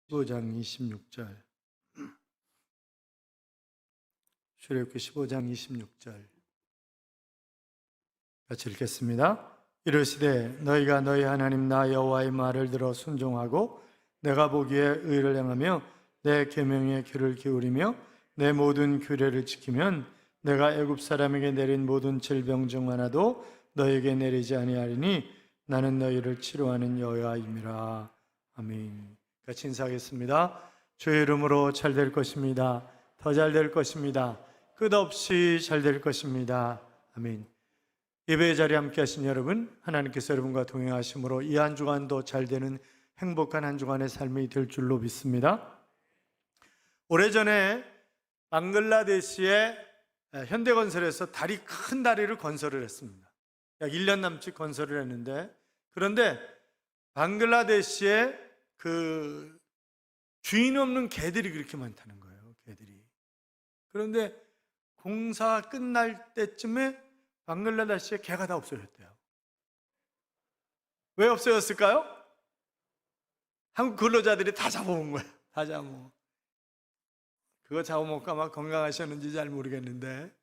15장 26절. 출애굽기 15장 26절 같이 읽겠습니다. 이르시되 너희가 너희 하나님 나 여호와의 말을 들어 순종하고 내가 보기에 의를 행하며 내 계명에 귀를 기울이며 내 모든 규례를 지키면 내가 애굽 사람에게 내린 모든 질병 중 하나도 너희에게 내리지 아니하리니 나는 너희를 치료하는 여호와임이라. 아멘. 같이 인사하겠습니다. 주의 이름으로 잘 될 것입니다. 더 잘 될 것입니다. 끝없이 잘 될 것입니다. 아멘. 예배의 자리에 함께 하신 여러분, 하나님께서 여러분과 동행하심으로 이 한 주간도 잘 되는 행복한 한 주간의 삶이 될 줄로 믿습니다. 오래전에 방글라데시의 현대건설에서 큰 다리를 건설을 했습니다. 약 1년 남짓 건설을 했는데, 그런데 방글라데시에 그 주인 없는 개들이 그렇게 많다는 거예요. 개들이. 그런데 공사 끝날 때쯤에 방글라데시에 개가 다 없어졌대요. 왜 없어졌을까요? 한국 근로자들이 다 잡아온 거예요. 다 잡아먹어. 그거 잡아먹고 아마 건강하셨는지 잘 모르겠는데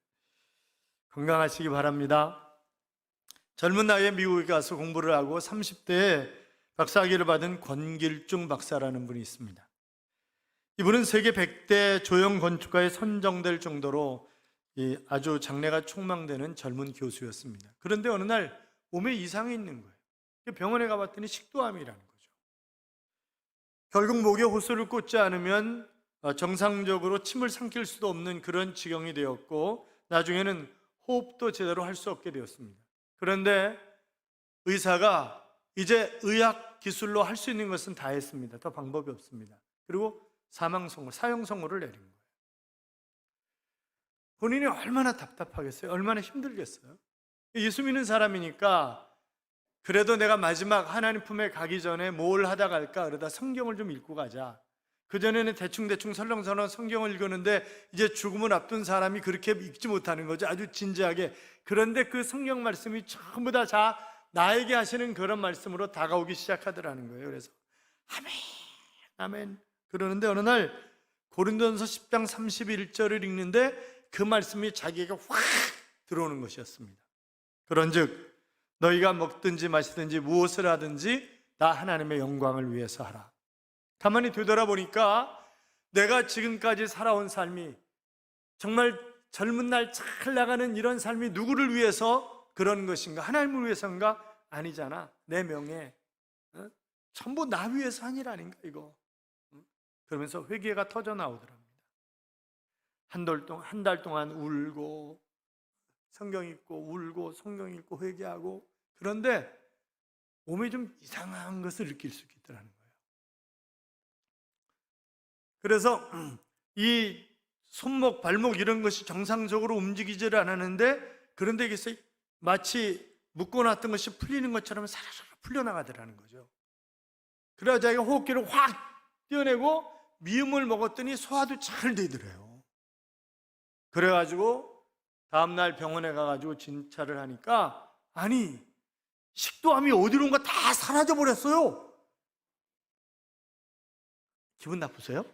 건강하시기 바랍니다. 젊은 나이에 미국에 가서 공부를 하고 30대에 박사학위를 받은 권길중 박사라는 분이 있습니다. 이분은 세계 100대 조형 건축가에 선정될 정도로 아주 장래가 촉망되는 젊은 교수였습니다. 그런데 어느 날 몸에 이상이 있는 거예요. 병원에 가봤더니 식도암이라는 거죠. 결국 목에 호소를 꽂지 않으면 정상적으로 침을 삼킬 수도 없는 그런 지경이 되었고, 나중에는 호흡도 제대로 할 수 없게 되었습니다. 그런데 의사가 이제 의학 기술로 할 수 있는 것은 다 했습니다. 더 방법이 없습니다. 그리고 사형 선고를 내린 거예요. 본인이 얼마나 답답하겠어요? 얼마나 힘들겠어요? 예수 믿는 사람이니까 그래도 내가 마지막 하나님 품에 가기 전에 뭘 하다 갈까 그러다 성경을 좀 읽고 가자. 그전에는 대충 설렁설렁 성경을 읽었는데 이제 죽음을 앞둔 사람이 그렇게 읽지 못하는 거죠. 아주 진지하게. 그런데 그 성경 말씀이 전부 다 나에게 하시는 그런 말씀으로 다가오기 시작하더라는 거예요. 그래서 아멘, 아멘 그러는데 어느 날 고린도전서 10장 31절을 읽는데 그 말씀이 자기에게 확 들어오는 것이었습니다. 그런즉 너희가 먹든지 마시든지 무엇을 하든지 다 하나님의 영광을 위해서 하라. 가만히 되돌아보니까 내가 지금까지 살아온 삶이 정말 젊은 날 잘 나가는 이런 삶이 누구를 위해서 그런 것인가? 하나님을 위해서인가? 아니잖아. 내 명예 전부 나 위해서 한 일 아닌가 이거. 그러면서 회개가 터져 나오더랍니다. 한 달 동안 울고 성경 읽고 울고 성경 읽고 회개하고, 그런데 몸에 좀 이상한 것을 느낄 수 있더라는 거예요. 그래서 이 손목, 발목 이런 것이 정상적으로 움직이지를 않았는데, 그런데 여기서 마치 묶어놨던 것이 풀리는 것처럼 사라락 풀려나가더라는 거죠. 그래야 자기가 호흡기를 확 떼어내고 미음을 먹었더니 소화도 잘 되더래요. 그래가지고 다음날 병원에 가가지고 진찰을 하니까 아니 식도암이 어디론가 다 사라져 버렸어요. 기분 나쁘세요?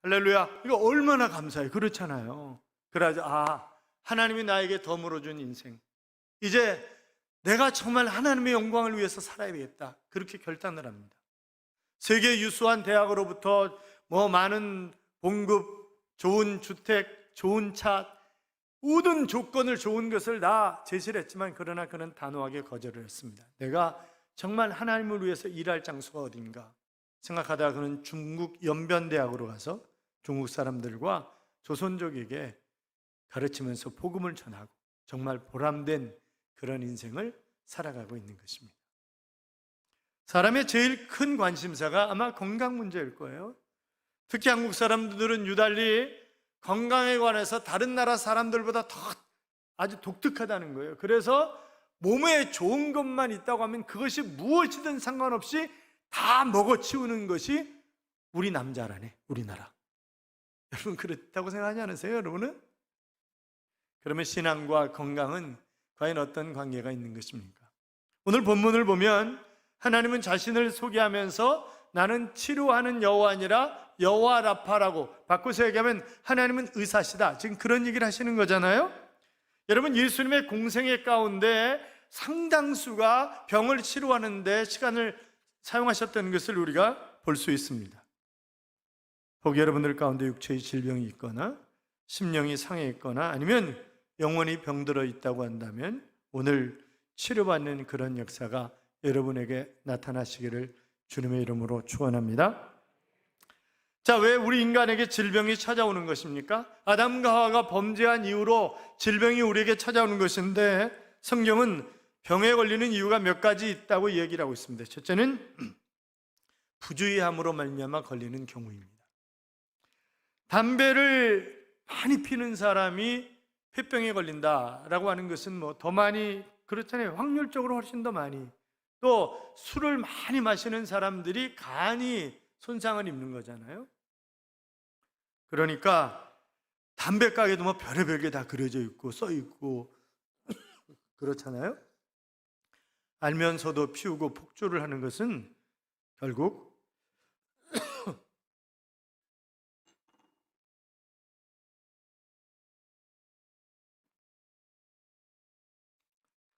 할렐루야. 이거 얼마나 감사해요. 그렇잖아요. 그래서 하나님이 나에게 덤으로 준 인생, 이제 내가 정말 하나님의 영광을 위해서 살아야 되겠다, 그렇게 결단을 합니다. 세계 유수한 대학으로부터 많은 봉급, 좋은 주택, 좋은 차, 모든 조건을 좋은 것을 다 제시를 했지만 그러나 그는 단호하게 거절을 했습니다. 내가 정말 하나님을 위해서 일할 장소가 어딘가 생각하다가 그는 중국 연변대학으로 가서 중국 사람들과 조선족에게 가르치면서 복음을 전하고 정말 보람된 그런 인생을 살아가고 있는 것입니다. 사람의 제일 큰 관심사가 아마 건강 문제일 거예요. 특히 한국 사람들은 유달리 건강에 관해서 다른 나라 사람들보다 더 아주 독특하다는 거예요. 그래서 몸에 좋은 것만 있다고 하면 그것이 무엇이든 상관없이 다 먹어치우는 것이 우리 남자라네, 우리나라. 여러분 그렇다고 생각하지 않으세요, 여러분은? 그러면 신앙과 건강은 과연 어떤 관계가 있는 것입니까? 오늘 본문을 보면 하나님은 자신을 소개하면서 나는 치료하는 여호와 아니라 여호와 라파라고 바꿔서 얘기하면 하나님은 의사시다. 지금 그런 얘기를 하시는 거잖아요. 여러분, 예수님의 공생애 가운데 상당수가 병을 치료하는 데 시간을 사용하셨다는 것을 우리가 볼 수 있습니다. 혹 여러분들 가운데 육체의 질병이 있거나 심령이 상해 있거나 아니면 영혼이 병들어 있다고 한다면 오늘 치료받는 그런 역사가 여러분에게 나타나시기를 주님의 이름으로 축원합니다. 자, 왜 우리 인간에게 질병이 찾아오는 것입니까? 아담과 하와가 범죄한 이후로 질병이 우리에게 찾아오는 것인데 성경은 병에 걸리는 이유가 몇 가지 있다고 얘기를 하고 있습니다. 첫째는 부주의함으로 말미암아 걸리는 경우입니다. 담배를 많이 피는 사람이 폐병에 걸린다라고 하는 것은 뭐 더 많이 그렇잖아요. 확률적으로 훨씬 더 많이. 또 술을 많이 마시는 사람들이 간이 손상을 입는 거잖아요. 그러니까 담배 가게도 뭐 별의별 게 다 그려져 있고 써 있고 그렇잖아요. 알면서도 피우고 폭주를 하는 것은 결국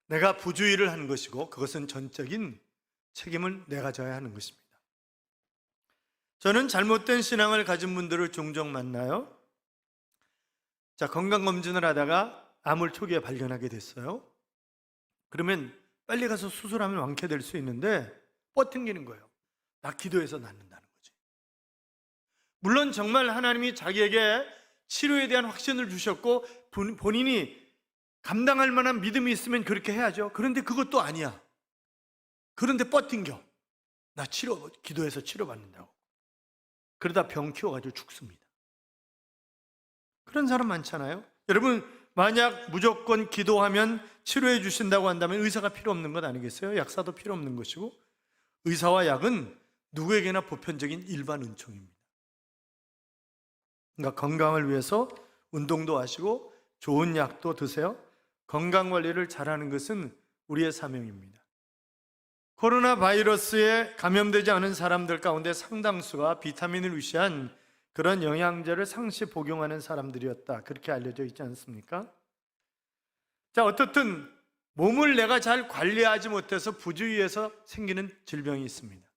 내가 부주의를 하는 것이고 그것은 전적인 책임을 내가 져야 하는 것입니다. 저는 잘못된 신앙을 가진 분들을 종종 만나요. 자, 건강검진을 하다가 암을 초기에 발견하게 됐어요. 그러면 빨리 가서 수술하면 완쾌될 수 있는데 뻗팅기는 거예요. 나 기도해서 낫는다는 거지. 물론 정말 하나님이 자기에게 치료에 대한 확신을 주셨고 본인이 감당할 만한 믿음이 있으면 그렇게 해야죠. 그런데 그것도 아니야. 그런데 뻗팅겨. 나 기도해서 치료받는다고. 그러다 병 키워가지고 죽습니다. 그런 사람 많잖아요. 여러분, 만약 무조건 기도하면 치료해 주신다고 한다면 의사가 필요 없는 것 아니겠어요? 약사도 필요 없는 것이고 의사와 약은 누구에게나 보편적인 일반 은총입니다. 그러니까 건강을 위해서 운동도 하시고 좋은 약도 드세요. 건강관리를 잘하는 것은 우리의 사명입니다. 코로나 바이러스에 감염되지 않은 사람들 가운데 상당수가 비타민을 위시한 그런 영양제를 상시 복용하는 사람들이었다. 그렇게 알려져 있지 않습니까? 자, 어떻든 몸을 내가 잘 관리하지 못해서 부주의해서 생기는 질병이 있습니다.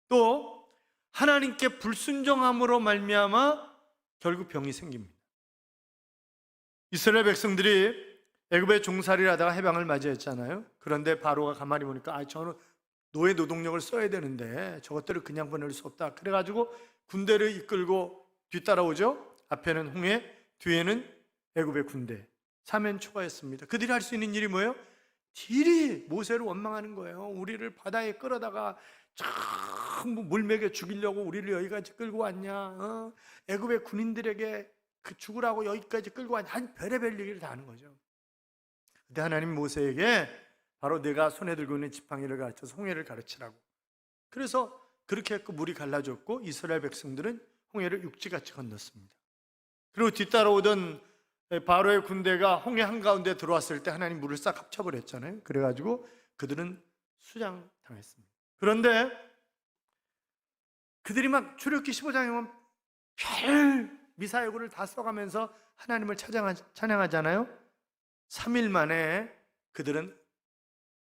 또 하나님께 불순종함으로 말미암아 결국 병이 생깁니다. 이스라엘 백성들이 애굽에 종살이를 하다가 해방을 맞이했잖아요. 그런데 바로가 가만히 보니까 저는 노예 노동력을 써야 되는데 저것들을 그냥 보낼 수 없다. 그래가지고 군대를 이끌고 뒤따라오죠. 앞에는 홍해, 뒤에는 애굽의 군대. 3연 초과했습니다. 그들이 할 수 있는 일이 뭐예요? 딜이 모세를 원망하는 거예요. 우리를 바다에 끌어다가 전부 물먹여 죽이려고 우리를 여기까지 끌고 왔냐? 애굽의 군인들에게 죽으라고 여기까지 끌고 왔냐? 한 별의별 얘기를 다 하는 거죠. 그때 하나님 모세에게 바로 내가 손에 들고 있는 지팡이를 가르쳐서 홍해를 가르치라고. 그래서 그렇게 했고 물이 갈라졌고 이스라엘 백성들은 홍해를 육지같이 건넜습니다. 그리고 뒤따라오던 바로의 군대가 홍해 한가운데 들어왔을 때 하나님 물을 싹 합쳐버렸잖아요. 그래가지고 그들은 수장당했습니다. 그런데 그들이 막 출애굽기 15장에 보면 별 미사여구를 다 써가면서 하나님을 찬양하잖아요. 3일 만에 그들은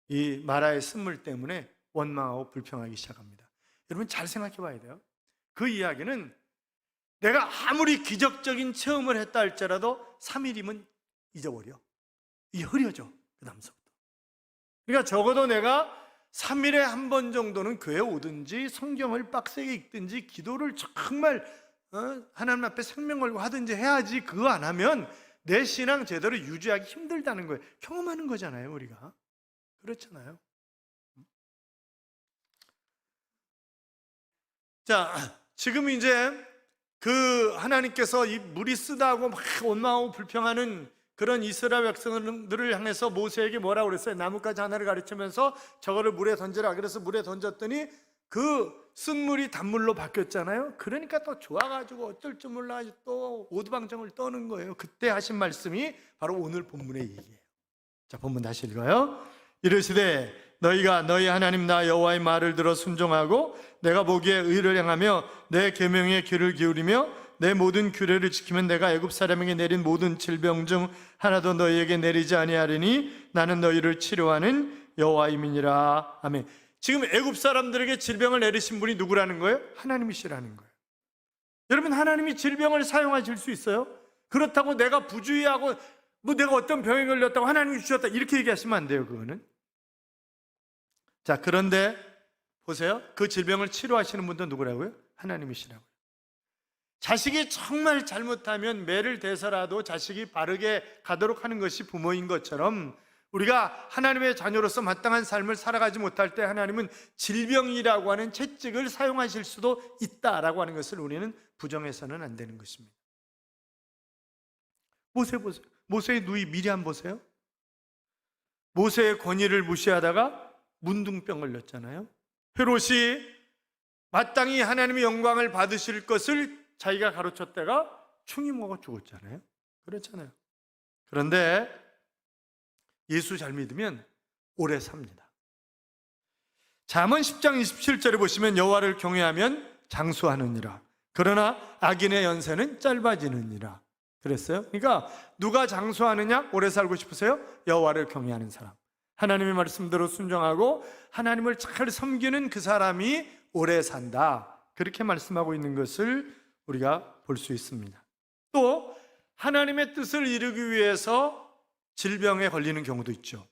이 마라의 쓴물 때문에 원망하고 불평하기 시작합니다. 여러분 잘 생각해 봐야 돼요. 그 이야기는 내가 아무리 기적적인 체험을 했다 할지라도 3일이면 잊어버려. 이게 흐려져. 그 다음서부터. 그러니까 적어도 내가 3일에 한 번 정도는 교회 오든지 성경을 빡세게 읽든지 기도를 정말 하나님 앞에 생명 걸고 하든지 해야지. 그거 안 하면 내 신앙 제대로 유지하기 힘들다는 거예요. 경험하는 거잖아요, 우리가. 그렇잖아요. 자, 지금 이제 그 하나님께서 이 물이 쓰다고 막 원망하고 불평하는 그런 이스라엘 백성들을 향해서 모세에게 뭐라고 그랬어요? 나뭇가지 하나를 가르치면서 저거를 물에 던지라. 그래서 물에 던졌더니 그 쓴물이 단물로 바뀌었잖아요. 그러니까 또 좋아가지고 어쩔 줄 몰라 또 오두방정을 떠는 거예요. 그때 하신 말씀이 바로 오늘 본문의 얘기예요. 자, 본문 다시 읽어요. 이르시되 너희가 너희 하나님 나 여호와의 말을 들어 순종하고 내가 보기에 의를 행하며 내 계명에 귀를 기울이며 내 모든 규례를 지키면 내가 애굽 사람에게 내린 모든 질병 중 하나도 너희에게 내리지 아니하리니 나는 너희를 치료하는 여호와임이니라. 아멘. 지금 애굽 사람들에게 질병을 내리신 분이 누구라는 거예요? 하나님이시라는 거예요. 여러분, 하나님이 질병을 사용하실 수 있어요? 그렇다고 내가 부주의하고 내가 어떤 병에 걸렸다고 하나님이 주셨다 이렇게 얘기하시면 안 돼요. 그거는. 자, 그런데 보세요. 그 질병을 치료하시는 분도 누구라고요? 하나님이시라고요. 자식이 정말 잘못하면 매를 대서라도 자식이 바르게 가도록 하는 것이 부모인 것처럼 우리가 하나님의 자녀로서 마땅한 삶을 살아가지 못할 때 하나님은 질병이라고 하는 채찍을 사용하실 수도 있다라고 하는 것을 우리는 부정해서는 안 되는 것입니다. 모세 보세요. 모세의 누이 미리암 보세요. 모세의 권위를 무시하다가 문둥병 걸렸잖아요. 헤롯이 마땅히 하나님의 영광을 받으실 것을 자기가 가르쳤다가 충이 먹어 죽었잖아요. 그렇잖아요. 그런데 예수 잘 믿으면 오래 삽니다. 잠언 10장 27절에 보시면 여호와를 경외하면 장수하느니라. 그러나 악인의 연세는 짧아지느니라. 그랬어요. 그러니까 누가 장수하느냐? 오래 살고 싶으세요? 여호와를 경외하는 사람, 하나님의 말씀대로 순종하고 하나님을 잘 섬기는 그 사람이 오래 산다. 그렇게 말씀하고 있는 것을 우리가 볼 수 있습니다. 또 하나님의 뜻을 이루기 위해서 질병에 걸리는 경우도 있죠.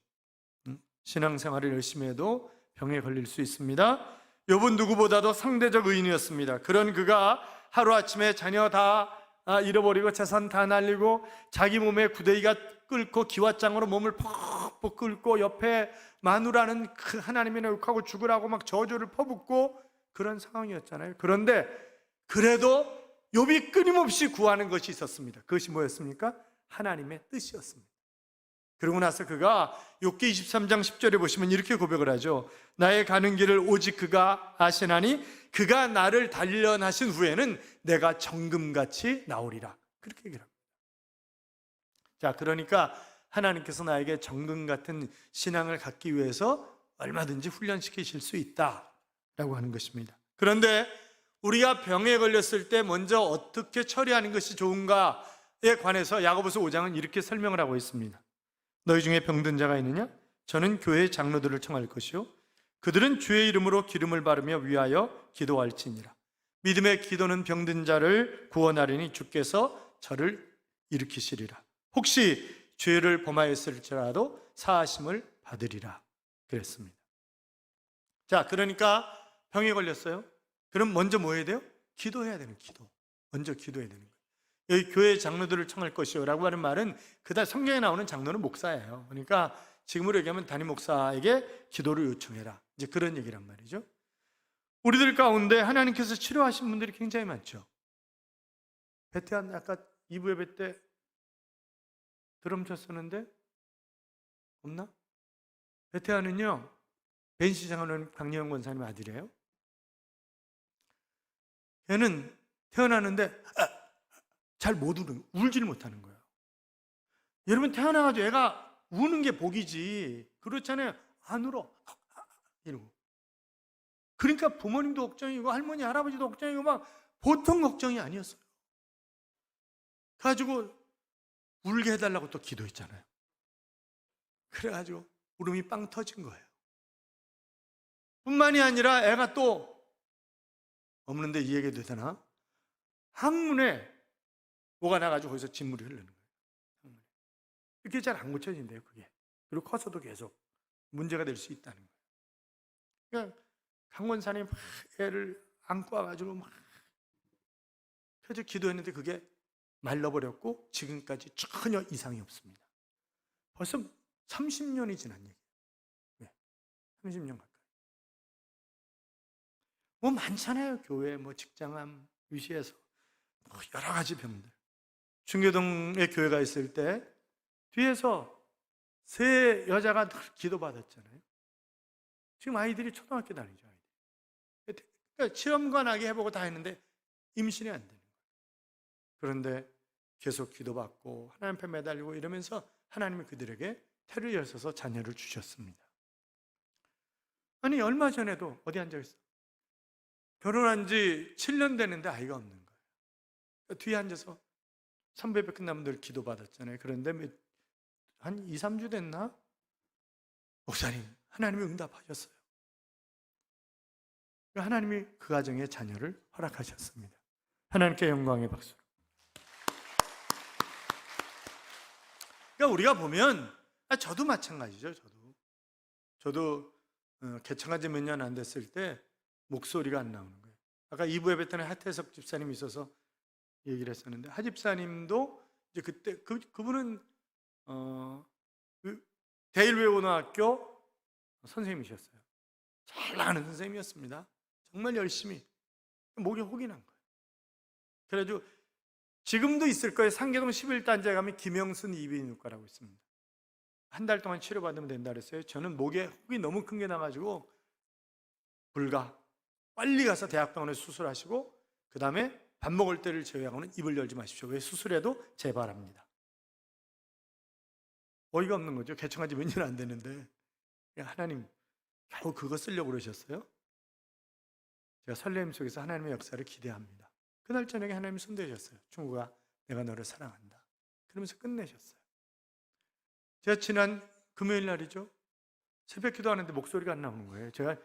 신앙생활을 열심히 해도 병에 걸릴 수 있습니다. 욥은 누구보다도 상대적 의인이었습니다. 그런 그가 하루아침에 자녀 다 잃어버리고 재산 다 날리고 자기 몸에 구데기가 끓고 기왓장으로 몸을 퍽퍽 끓고 옆에 마누라는 그 하나님의 욕하고 죽으라고 막 저주를 퍼붓고 그런 상황이었잖아요. 그런데 그래도 욥이 끊임없이 구하는 것이 있었습니다. 그것이 뭐였습니까? 하나님의 뜻이었습니다. 그러고 나서 그가 욥기 23장 10절에 보시면 이렇게 고백을 하죠. 나의 가는 길을 오직 그가 아시나니 그가 나를 단련하신 후에는 내가 정금같이 나오리라. 그렇게 얘기를 합니다. 자, 그러니까 하나님께서 나에게 정금 같은 신앙을 갖기 위해서 얼마든지 훈련시키실 수 있다라고 하는 것입니다. 그런데 우리가 병에 걸렸을 때 먼저 어떻게 처리하는 것이 좋은가에 관해서 야고보서 5장은 이렇게 설명을 하고 있습니다. 너희 중에 병든 자가 있느냐? 저는 교회의 장로들을 청할 것이요 그들은 주의 이름으로 기름을 바르며 위하여 기도할지니라. 믿음의 기도는 병든 자를 구원하리니 주께서 저를 일으키시리라. 혹시 죄를 범하였을지라도 사하심을 받으리라. 그랬습니다. 자, 그러니까 병에 걸렸어요. 그럼 먼저 뭐 해야 돼요? 기도해야 되는 기도. 먼저 기도해야 되는 거예요. 여기 교회 장로들을 청할 것이요 라고 하는 말은 그다음 성경에 나오는 장로는 목사예요. 그러니까 지금으로 얘기하면 담임 목사에게 기도를 요청해라. 이제 그런 얘기란 말이죠. 우리들 가운데 하나님께서 치료하신 분들이 굉장히 많죠. 베테한 아까 2부 예배 때 드럼 쳤었는데 없나? 베테한은요 벤시 장로는 박예영 권사님 아들이에요. 걔는 태어나는데 잘 못 울지를 못하는 거예요. 여러분 태어나가지고 애가 우는 게 복이지 그렇잖아요. 안 울어 이러고. 그러니까 부모님도 걱정이고 할머니 할아버지도 걱정이고 막 보통 걱정이 아니었어요. 가지고 울게 해달라고 또 기도했잖아요. 그래가지고 울음이 빵 터진 거예요. 뿐만이 아니라 애가 또 없는데 이 얘기도 되나? 항문에 뭐가 나가지고 거기서 진물이 흐르는 거예요. 이렇게 잘 안 고쳐진대요, 그게. 그리고 커서도 계속 문제가 될 수 있다는 거예요. 그러니까 강원사님 애를 안고 와가지고 막 펴서 기도했는데 그게 말라버렸고 지금까지 전혀 이상이 없습니다. 벌써 30년이 지난 얘기예요. 네, 30년 가까이. 뭐 많잖아요. 교회, 뭐 직장암, 유시에서 뭐 여러 가지 병들. 중계동에 교회가 있을 때 뒤에서 세 여자가 늘 기도받았잖아요. 지금 아이들이 초등학교 다니죠. 아이들. 그러니까 시험관하게 해보고 다 했는데 임신이 안 되는 거예요. 그런데 계속 기도받고 하나님 앞에 매달리고 이러면서 하나님이 그들에게 태를 열어서 자녀를 주셨습니다. 아니 얼마 전에도 어디 앉아있어? 결혼한 지 7년 되는데 아이가 없는 거예요. 뒤에 앉아서 삼배배 끝나면 늘 기도받았잖아요. 그런데 한 2, 3주 됐나? 목사님, 하나님이 응답하셨어요. 하나님이 그 가정에 자녀를 허락하셨습니다. 하나님께 영광의 박수. 그러니까 우리가 보면, 저도 마찬가지죠. 저도 개척한 지 몇 년 안 됐을 때 목소리가 안 나오는 거예요. 아까 2부 예배 때는 하태석 집사님이 있어서 얘기를 했었는데, 하 집사님도 이제 그때 그분은 대일외고등학교 선생님이셨어요. 잘 나가는 선생님이었습니다. 정말 열심히. 목에 혹이 난 거예요. 그래가지고 지금도 있을 거예요. 상계동 11단지에 가면 김영순 이비인후과라고 있습니다. 한 달 동안 치료받으면 된다 그랬어요. 저는 목에 혹이 너무 큰 게 나가지고 빨리 가서 대학병원에 수술하시고 그 다음에 밥 먹을 때를 제외하고는 입을 열지 마십시오. 왜 수술해도 재발합니다. 어이가 없는 거죠. 개척한 지 몇 년 안 됐는데 하나님 겨우 그거 쓰려고 그러셨어요? 제가 설렘 속에서 하나님의 역사를 기대합니다. 그날 저녁에 하나님이 손대셨어요. 충구가 내가 너를 사랑한다. 그러면서 끝내셨어요. 제가 지난 금요일 날이죠. 새벽 기도하는데 목소리가 안 나오는 거예요. 제가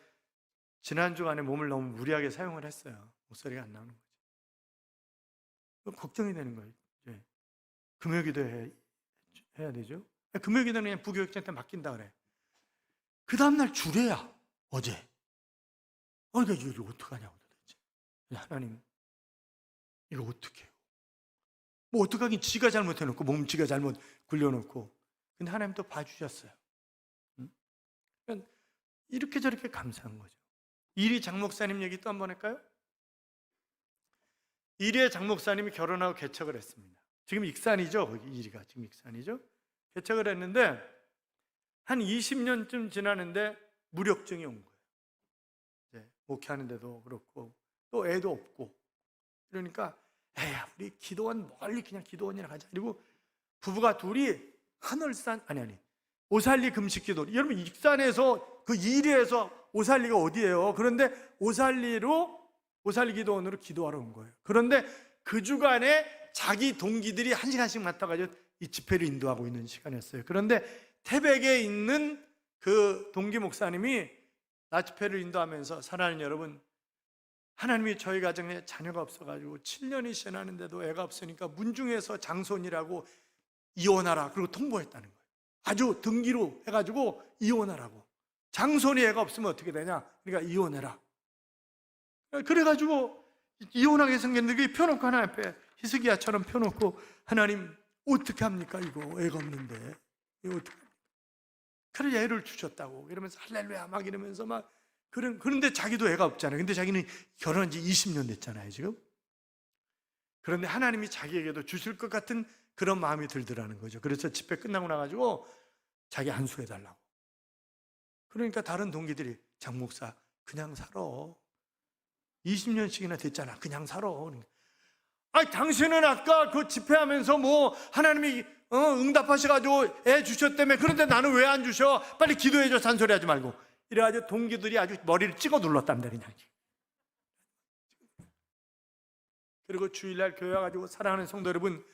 지난 주간에 몸을 너무 무리하게 사용을 했어요. 목소리가 안 나오는 거죠. 걱정이 되는 거예요. 이제 금요 기도 해야 되죠. 금요 기도는 그냥 부교육자한테 맡긴다 그래. 그 다음날 주례야. 어제. 그러니까 이거 어떡하냐고 도대체. 하나님 이거 어떡해요? 뭐 어떡하긴 지가 잘못해놓고 몸 지가 잘못 굴려놓고. 근데 하나님 또 봐주셨어요. 그러니까 이렇게 저렇게 감사한 거죠. 이리 장목사님 얘기 또 한번 할까요? 이리의 장목사님이 결혼하고 개척을 했습니다. 지금 익산이죠. 거기 이리가 지금 익산이죠. 개척을 했는데 한 20년쯤 지나는데 무력증이 온 거예요. 이제 목회하는데도 그렇고 또 애도 없고 그러니까 에야 우리 기도원 멀리 그냥 기도원이나 가자. 그리고 부부가 둘이 하늘산 오살리 금식기도. 여러분 익산에서 그 이리에서 오살리가 어디예요? 그런데 오살리 기도원으로 기도하러 온 거예요. 그런데 그 주간에 자기 동기들이 한 시간씩 맡아가지고 이 집회를 인도하고 있는 시간이었어요. 그런데 태백에 있는 그 동기 목사님이 나 집회를 인도하면서 사랑하는 여러분, 하나님이 저희 가정에 자녀가 없어가지고 7년이 지났는데도 애가 없으니까 문중에서 장손이라고 이혼하라 그리고 통보했다는 거예요. 아주 등기로 해가지고 이혼하라고. 장손이 애가 없으면 어떻게 되냐? 그러니까 이혼해라. 그래가지고 이혼하게 생겼는데 그게 펴놓고 하나님 앞에 히스기야처럼 펴놓고 하나님 어떻게 합니까? 이거 애가 없는데 이거 어떻게 합니까? 그래 애를 주셨다고 이러면서 할렐루야 막 이러면서 막 그런데 자기도 애가 없잖아요. 근데 자기는 결혼한 지 20년 됐잖아요 지금. 그런데 하나님이 자기에게도 주실 것 같은 그런 마음이 들더라는 거죠. 그래서 집회 끝나고 나가지고 자기 안수해달라고. 그러니까 다른 동기들이 장 목사 그냥 살아. 20년씩이나 됐잖아. 그냥 살아. 당신은 아까 그 집회하면서 뭐 하나님이 응답하셔가지고 애 주셨다며. 그런데 나는 왜 안 주셔? 빨리 기도해줘. 잔소리하지 말고. 이래가지고 동기들이 아주 머리를 찍어 눌렀답니다. 그냥. 그리고 주일날 교회 와가지고 사랑하는 성도 여러분,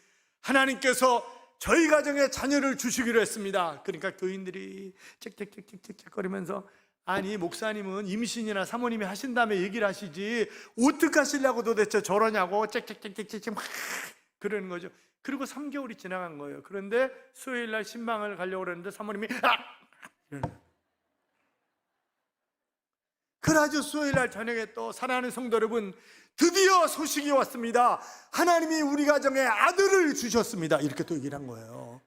하나님께서 저희 가정에 자녀를 주시기로 했습니다. 그러니까 교인들이 짹짹짹짹거리면서 아니 목사님은 임신이나 사모님이 하신 다음에 얘기를 하시지 어떻게 하시려고 도대체 저러냐고 짹짹짹짹짹 막 그러는 거죠. 그리고 3개월이 지나간 거예요. 그런데 수요일날 신방을 가려고 그랬는데 사모님이 그래가지고 수요일날 저녁에 또 사랑하는 성도 여러분, 드디어 소식이 왔습니다. 하나님이 우리 가정에 아들을 주셨습니다. 이렇게 또 얘기를 한 거예요.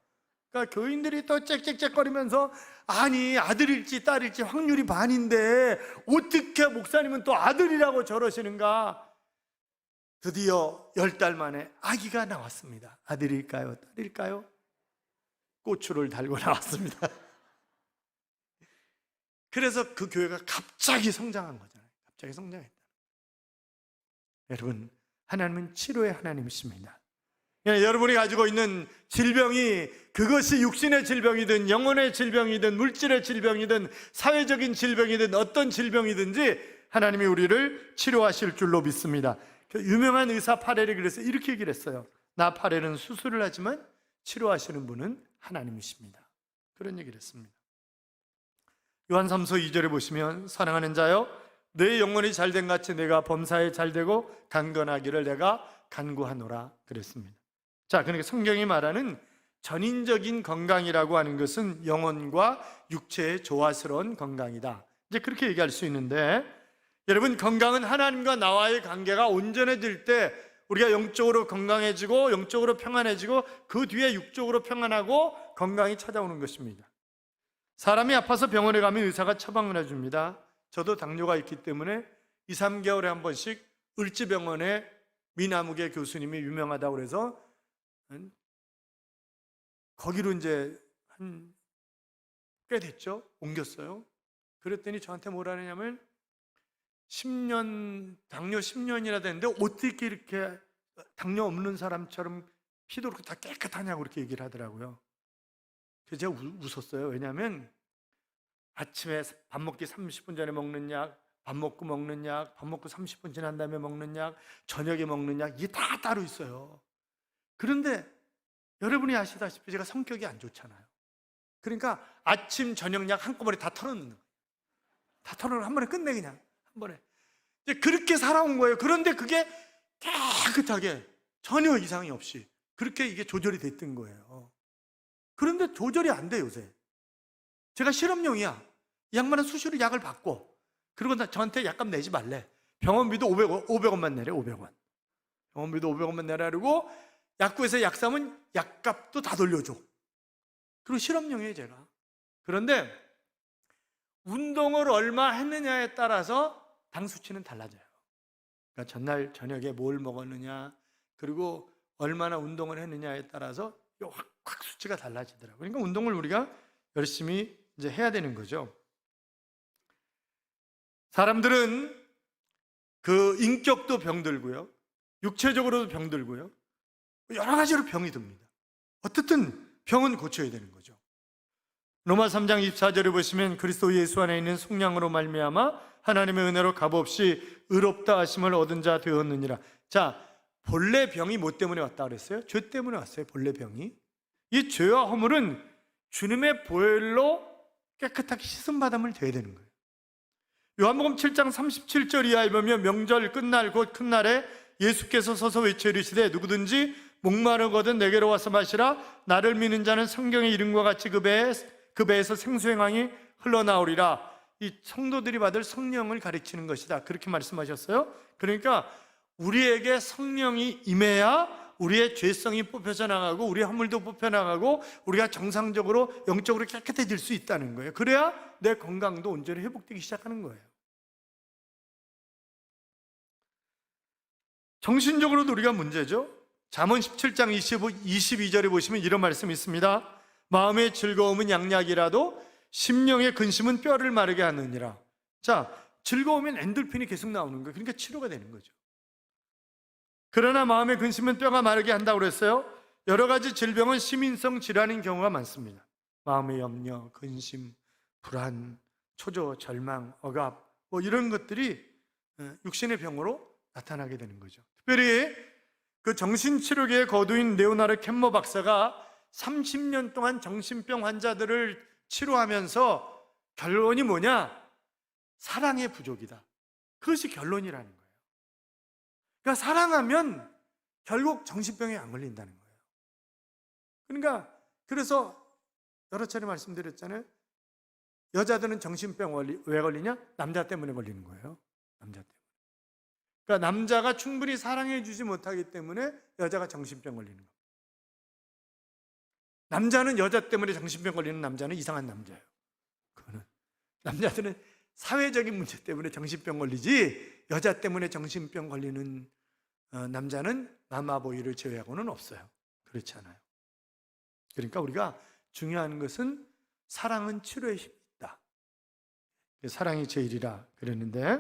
그러니까 교인들이 또 짹짹짹거리면서 아니 아들일지 딸일지 확률이 반인데 어떻게 목사님은 또 아들이라고 저러시는가. 드디어 10달 만에 아기가 나왔습니다. 아들일까요? 딸일까요? 고추를 달고 나왔습니다. 그래서 그 교회가 갑자기 성장한 거잖아요. 갑자기 성장했다. 여러분, 하나님은 치료의 하나님이십니다. 여러분이 가지고 있는 질병이 그것이 육신의 질병이든 영혼의 질병이든 물질의 질병이든 사회적인 질병이든 어떤 질병이든지 하나님이 우리를 치료하실 줄로 믿습니다. 유명한 의사 파렐이 그래서 이렇게 얘기를 했어요. 나 파렐은 수술을 하지만 치료하시는 분은 하나님이십니다. 그런 얘기를 했습니다. 요한 3서 2절에 보시면 사랑하는 자여 내 영혼이 잘된 같이 내가 범사에 잘되고 강건하기를 내가 간구하노라 그랬습니다. 자, 그러니까 성경이 말하는 전인적인 건강이라고 하는 것은 영혼과 육체의 조화스러운 건강이다. 이제 그렇게 얘기할 수 있는데, 여러분, 건강은 하나님과 나와의 관계가 온전해질 때 우리가 영적으로 건강해지고 영적으로 평안해지고 그 뒤에 육적으로 평안하고 건강이 찾아오는 것입니다. 사람이 아파서 병원에 가면 의사가 처방을 해줍니다. 저도 당뇨가 있기 때문에 2, 3개월에 한 번씩 을지병원에 미나무개 교수님이 유명하다고 그래서 거기로 이제 한 꽤 됐죠. 옮겼어요. 그랬더니 저한테 뭐라 하냐면 10년, 당뇨 10년이나 됐는데 어떻게 이렇게 당뇨 없는 사람처럼 피도 그렇게 다 깨끗하냐고 그렇게 얘기를 하더라고요. 그래서 제가 웃었어요. 왜냐하면 아침에 밥 먹기 30분 전에 먹는 약, 밥 먹고 먹는 약, 밥 먹고 30분 지난 다음에 먹는 약, 저녁에 먹는 약, 이게 다 따로 있어요. 그런데 여러분이 아시다시피 제가 성격이 안 좋잖아요. 그러니까 아침, 저녁 약 한꺼번에 다 털어놓는 거예요. 다 털어놓고 한 번에 끝내, 그냥 한 번에. 이제 그렇게 살아온 거예요. 그런데 그게 깨끗하게 전혀 이상이 없이 그렇게 이게 조절이 됐던 거예요. 그런데 조절이 안 돼, 요새. 제가 실험용이야. 이 양반은 수시로 약을 받고, 그리고 저한테 약값 내지 말래. 병원비도 500원만 내래, 500원. 병원비도 500원만 내라고 약국에서 약 사면 약값도 다 돌려줘. 그리고 실험용이에요, 제가. 그런데 운동을 얼마 했느냐에 따라서 당 수치는 달라져요. 그러니까 전날 저녁에 뭘 먹었느냐, 그리고 얼마나 운동을 했느냐에 따라서 확 수치가 달라지더라고요. 그러니까 운동을 우리가 열심히 이제 해야 되는 거죠. 사람들은 그 인격도 병들고요, 육체적으로도 병들고요, 여러 가지로 병이 듭니다. 어쨌든 병은 고쳐야 되는 거죠. 로마 3장 24절에 보시면 그리스도 예수 안에 있는 속량으로 말미암아 하나님의 은혜로 값없이 의롭다 하심을 얻은 자 되었느니라. 자, 본래 병이 뭐 때문에 왔다 그랬어요? 죄 때문에 왔어요. 본래 병이. 이 죄와 허물은 주님의 보혈로 깨끗하게 씻음받음을 돼야 되는 거예요. 요한복음 7장 37절 이하에 보면 명절 끝날 곧 큰 날에 예수께서 서서 외쳐 이르시되 누구든지 목마르거든 내게로 와서 마시라. 나를 믿는 자는 성경의 이름과 같이 그 배에서 생수행강이 흘러나오리라. 이 성도들이 받을 성령을 가르치는 것이다, 그렇게 말씀하셨어요. 그러니까 우리에게 성령이 임해야 우리의 죄성이 뽑혀져 나가고 우리의 허물도 뽑혀 나가고 우리가 정상적으로 영적으로 깨끗해질 수 있다는 거예요. 그래야 내 건강도 온전히 회복되기 시작하는 거예요. 정신적으로도 우리가 문제죠. 잠언 17장 22절에 보시면 이런 말씀이 있습니다. 마음의 즐거움은 양약이라도 심령의 근심은 뼈를 마르게 하느니라. 자, 즐거우면 엔돌핀이 계속 나오는 거예요. 그러니까 치료가 되는 거죠. 그러나 마음의 근심은 뼈가 마르게 한다고 그랬어요. 여러 가지 질병은 시민성 질환인 경우가 많습니다. 마음의 염려, 근심, 불안, 초조, 절망, 억압, 뭐 이런 것들이 육신의 병으로 나타나게 되는 거죠. 특별히 그 정신치료계의 거두인 레오나르 켐머 박사가 30년 동안 정신병 환자들을 치료하면서 결론이 뭐냐? 사랑의 부족이다. 그것이 결론이라는 거예요. 그러니까 사랑하면 결국 정신병에 안 걸린다는 거예요. 그러니까 그래서 여러 차례 말씀드렸잖아요. 여자들은 정신병 왜 걸리냐? 남자 때문에 걸리는 거예요. 남자 때문에. 그러니까 남자가 충분히 사랑해 주지 못하기 때문에 여자가 정신병 걸리는 거예요. 남자는 여자 때문에 정신병 걸리는 남자는 이상한 남자예요. 그거는 남자들은 사회적인 문제 때문에 정신병 걸리지 여자 때문에 정신병 걸리는 남자는 마마보이를 제외하고는 없어요. 그렇지 않아요. 그러니까 우리가 중요한 것은 사랑은 치료의 힘이 있다. 사랑이 제일이라 그랬는데,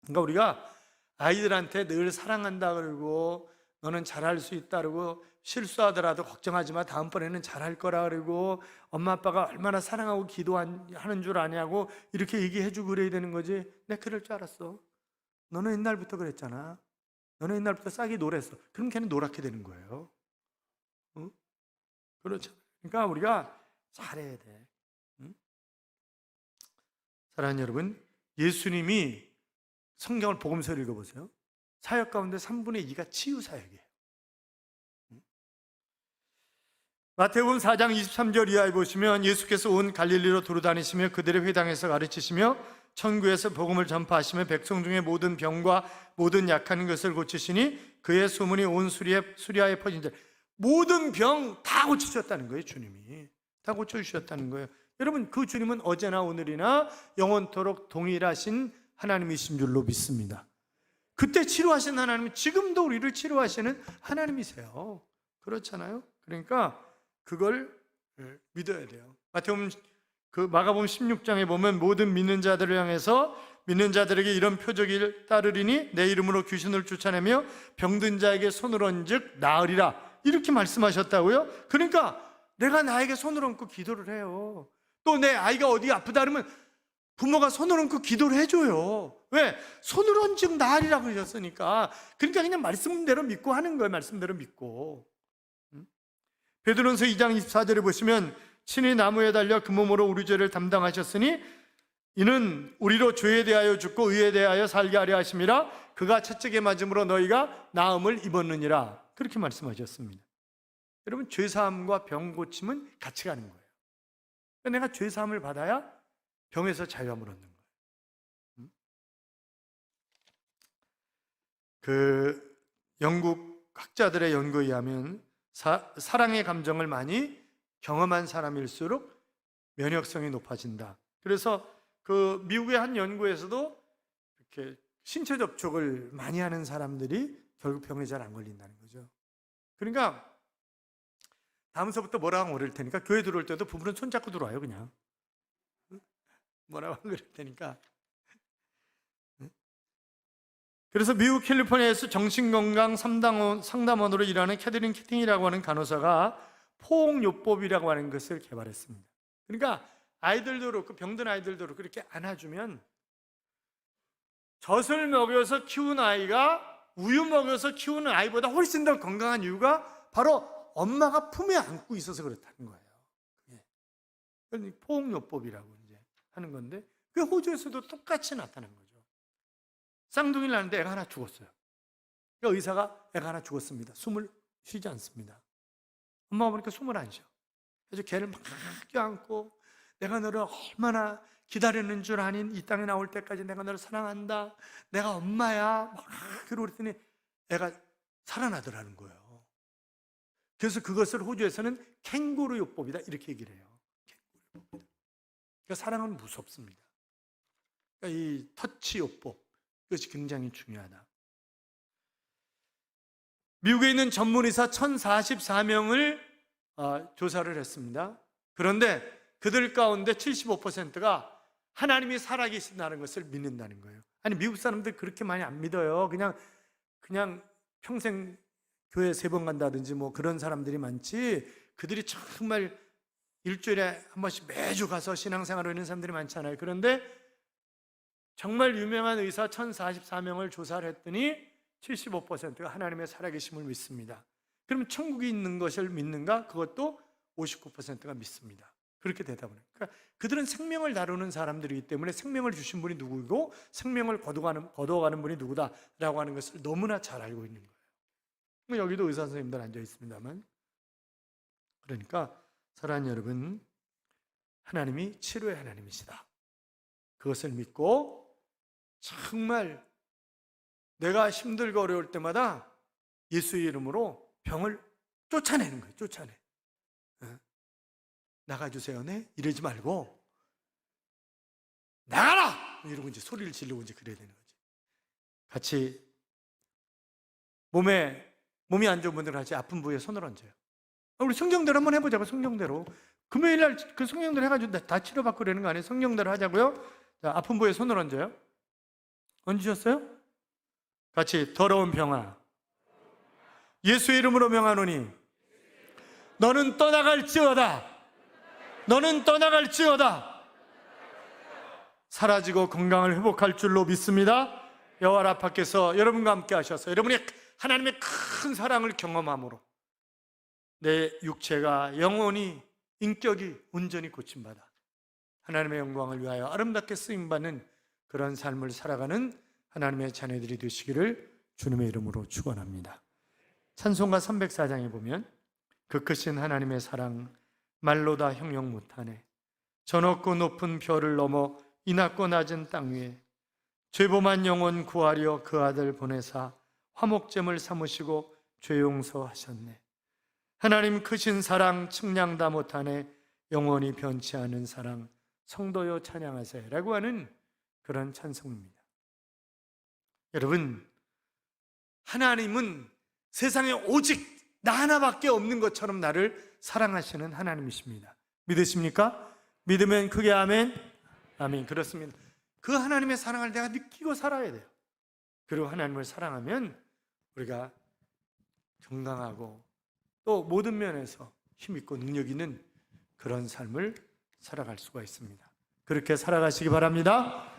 그러니까 우리가 아이들한테 늘 사랑한다 그러고 너는 잘할 수 있다 그러고 실수하더라도 걱정하지 마. 다음번에는 잘할 거라 그러고 엄마 아빠가 얼마나 사랑하고 기도하는 줄 아냐고 이렇게 얘기해주고 그래야 되는 거지. 내가 그럴 줄 알았어. 너는 옛날부터 그랬잖아. 너는 옛날부터 싹이 노랬어. 그럼 걔는 노랗게 되는 거예요. 응? 그렇죠. 그러니까 우리가 잘해야 돼. 응? 사랑하는 여러분, 예수님이 성경을 복음서를 읽어보세요. 사역 가운데 3분의 2가 치유 사역이에요. 마태복음 4장 23절 이하에 보시면 예수께서 온 갈릴리로 두루다니시며 그들의 회당에서 가르치시며 천국에서 복음을 전파하시며 백성 중에 모든 병과 모든 약한 것을 고치시니 그의 소문이 온 수리아에 퍼진다. 모든 병 다 고치셨다는 거예요. 주님이 다 고쳐주셨다는 거예요. 여러분, 그 주님은 어제나 오늘이나 영원토록 동일하신 하나님이신 줄로 믿습니다. 그때 치료하신 하나님은 지금도 우리를 치료하시는 하나님이세요. 그렇잖아요. 그러니까 그걸 믿어야 돼요. 마가복음 16장에 보면 모든 믿는 자들을 향해서 믿는 자들에게 이런 표적을 따르리니 내 이름으로 귀신을 쫓아내며 병든 자에게 손을 얹즉 나으리라 이렇게 말씀하셨다고요. 그러니까 내가 나에게 손을 얹고 기도를 해요. 또 내 아이가 어디 아프다 그러면 부모가 손을 얹고 기도를 해줘요. 왜? 손을 얹즉 나으리라 그러셨으니까. 그러니까 그냥 말씀대로 믿고 하는 거예요. 말씀대로 믿고. 베드로전서 2장 24절에 보시면 친히 나무에 달려 그 몸으로 우리 죄를 담당하셨으니 이는 우리로 죄에 대하여 죽고 의에 대하여 살게 하려 하심이라 그가 채찍에 맞음으로 너희가 나음을 입었느니라 그렇게 말씀하셨습니다. 여러분, 죄사함과 병 고침은 같이 가는 거예요. 내가 죄사함을 받아야 병에서 자유함을 얻는 거예요. 그 영국 학자들의 연구에 의하면 사랑의 감정을 많이 경험한 사람일수록 면역성이 높아진다. 그래서 그 미국의 한 연구에서도 이렇게 신체 접촉을 많이 하는 사람들이 결국 병에 잘 안 걸린다는 거죠. 그러니까 다음서부터 뭐라고 그럴 테니까 교회 들어올 때도 부부는 손잡고 들어와요. 그냥 뭐라고 그럴 테니까. 그래서 미국 캘리포니아에서 정신건강 상담원으로 일하는 캐드린 키팅이라고 하는 간호사가 포옹요법이라고 하는 것을 개발했습니다. 그러니까 아이들도 그렇고 병든 아이들도 그렇고 그렇게 안아주면 젖을 먹여서 키운 아이가 우유 먹여서 키우는 아이보다 훨씬 더 건강한 이유가 바로 엄마가 품에 안고 있어서 그렇다는 거예요. 포옹요법이라고 이제 하는 건데 그 호주에서도 똑같이 나타난 거죠. 쌍둥이를 낳는데 애가 하나 죽었어요. 그러니까 의사가 애가 하나 죽었습니다. 숨을 쉬지 않습니다. 엄마가 보니까 숨을 안 쉬어. 그래서 걔를 막 껴안고 내가 너를 얼마나 기다리는 줄 아닌 이 땅에 나올 때까지 내가 너를 사랑한다. 내가 엄마야. 막 그러더니 애가 살아나더라는 거예요. 그래서 그것을 호주에서는 캥거루 요법이다 이렇게 얘기를 해요. 캥거루 요법이다. 그러니까 사랑은 무섭습니다. 그러니까 이 터치 요법 이것이 굉장히 중요하다. 미국에 있는 전문의사 1044명을 조사를 했습니다. 그런데 그들 가운데 75%가 하나님이 살아계신다는 것을 믿는다는 거예요. 아니, 미국 사람들 그렇게 많이 안 믿어요. 그냥 평생 교회 3번 간다든지 뭐 그런 사람들이 많지, 그들이 정말 일주일에 한 번씩 매주 가서 신앙생활을 하는 사람들이 많잖아요. 그런데 정말 유명한 의사 1044명을 조사를 했더니 75%가 하나님의 살아계심을 믿습니다. 그럼 천국이 있는 것을 믿는가? 그것도 59%가 믿습니다. 그렇게 대답을 해요. 그러니까 그들은 생명을 다루는 사람들이기 때문에 생명을 주신 분이 누구이고 생명을 거두어가는 분이 누구다라고 하는 것을 너무나 잘 알고 있는 거예요. 여기도 의사 선생님들 앉아 있습니다만, 그러니까 사랑하는 여러분, 하나님이 치료의 하나님이시다. 그것을 믿고 정말 내가 힘들고 어려울 때마다 예수의 이름으로 병을 쫓아내는 거예요. 쫓아내. 나가주세요. 네? 이러지 말고 나가라! 이러고 이제 소리를 지르고 이제 그래야 되는 거지. 같이 몸이 안 좋은 분들 같이 아픈 부위에 손을 얹어요. 우리 성경대로 한번 해보자고. 성경대로 금요일 날 그 성경대로 해가지고 다 치료받고 그러는 거 아니에요? 성경대로 하자고요. 자, 아픈 부위에 손을 얹어요. 얹으셨어요? 같이 더러운 병아 예수의 이름으로 명하노니 너는 떠나갈지어다. 너는 떠나갈지어다. 사라지고 건강을 회복할 줄로 믿습니다. 여호와 라파께서 여러분과 함께 하셔서 여러분의 하나님의 큰 사랑을 경험함으로 내 육체가 영혼이 인격이 온전히 고침받아 하나님의 영광을 위하여 아름답게 쓰임받는 그런 삶을 살아가는 하나님의 자녀들이 되시기를 주님의 이름으로 축원합니다. 찬송가 304장에 보면 그 크신 하나님의 사랑 말로 다 형용 못하네. 저 높고 높은 별을 넘어 이 낮고 낮은 땅 위에 죄범한 영혼 구하려 그 아들 보내사 화목제물 삼으시고 죄 용서하셨네. 하나님 크신 사랑 측량 다 못하네. 영원히 변치 않은 사랑 성도여 찬양하세 라고 하는 그런 찬송입니다. 여러분, 하나님은 세상에 오직 나 하나밖에 없는 것처럼 나를 사랑하시는 하나님이십니다. 믿으십니까? 믿으면 크게 아멘. 아멘. 그렇습니다. 그 하나님의 사랑을 내가 느끼고 살아야 돼요. 그리고 하나님을 사랑하면 우리가 건강하고 또 모든 면에서 힘있고 능력 있는 그런 삶을 살아갈 수가 있습니다. 그렇게 살아가시기 바랍니다.